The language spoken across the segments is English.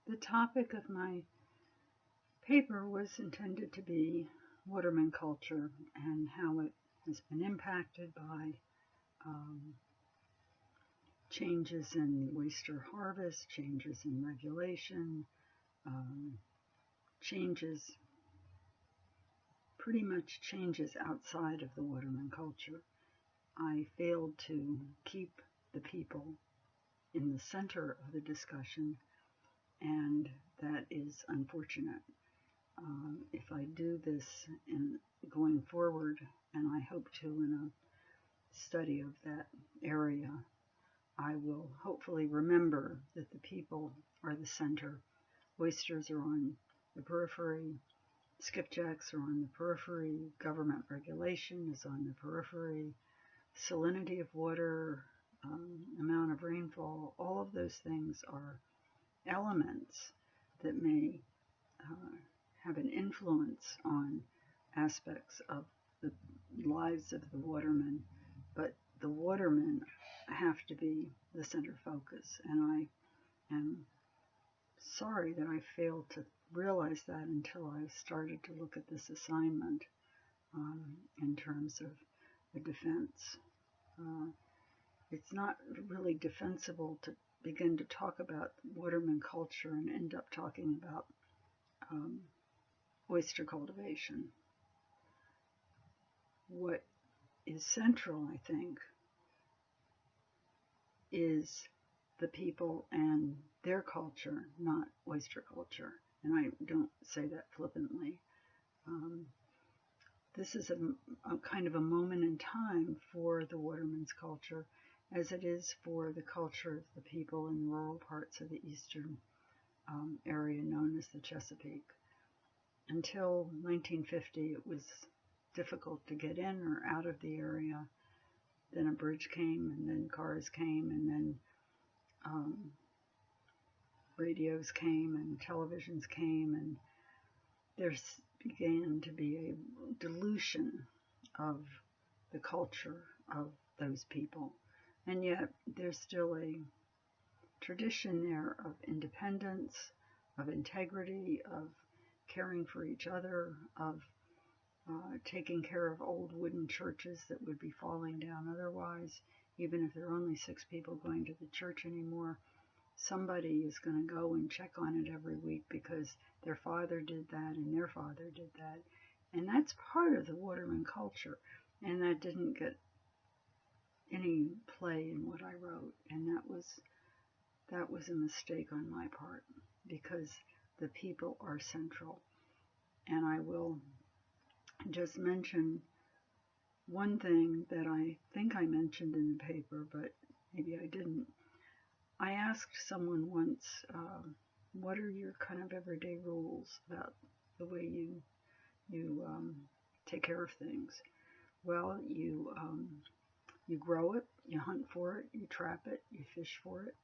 The topic of my paper was intended to be waterman culture and how it has been impacted by um, changes in oyster harvest, changes in regulation, um, pretty much changes outside of the waterman culture. I failed to keep the people in the center of the discussion, and that is unfortunate. If I do this going forward, and I hope to in a study of that area, I will hopefully remember that the people are the center. Oysters are on the periphery, skipjacks are on the periphery, government regulation is on the periphery, salinity of water, amount of rainfall, all of those things are elements that may have an influence on aspects of the lives of the watermen, but the watermen have to be the center focus. And I am sorry that I failed to realize that until I started to look at this assignment in terms of the defense. It's not really defensible to begin to talk about waterman culture and end up talking about oyster cultivation. What is central, I think, is the people and their culture, not oyster culture. And I don't say that flippantly. This is a kind of a moment in time for the waterman's culture, as it is for the culture of the people in rural parts of the eastern area known as the Chesapeake. Until 1950, it was difficult to get in or out of the area. Then a bridge came, and then cars came, and then radios came, and televisions came, and there began to be a dilution of the culture of those people. And yet there's still a tradition there of independence, of integrity, of caring for each other, of taking care of old wooden churches that would be falling down otherwise. Even if there are only 6 people going to the church anymore, somebody is going to go and check on it every week because their father did that and their father did that. And that's part of the waterman culture. And that didn't get any play in what I wrote. And that was a mistake on my part, because the people are central. And I will just mention one thing that I think I mentioned in the paper, but maybe I didn't. I asked someone once, what are your kind of everyday rules about the way you take care of things? Well, you grow it, you hunt for it, you trap it, you fish for it,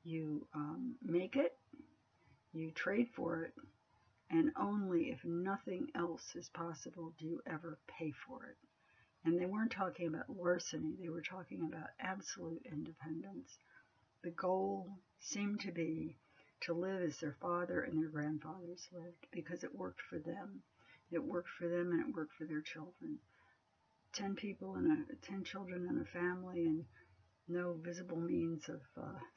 you make it, you trade for it, and only if nothing else is possible do you ever pay for it. And they weren't talking about larceny, they were talking about absolute independence. The goal seemed to be to live as their father and their grandfathers lived, because it worked for them. It worked for them, and it worked for their children. 10 children in a family, and no visible means of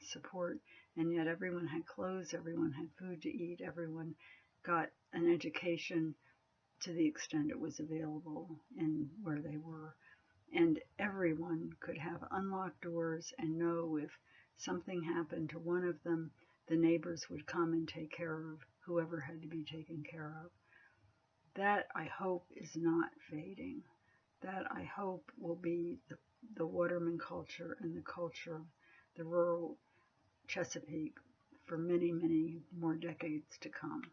support, and yet everyone had clothes, everyone had food to eat, everyone got an education to the extent it was available in where they were. And everyone could have unlocked doors and know if something happened to one of them, the neighbors would come and take care of whoever had to be taken care of. That, I hope, is not fading. That, I hope, will be the waterman culture and the culture of the rural Chesapeake for many, many more decades to come.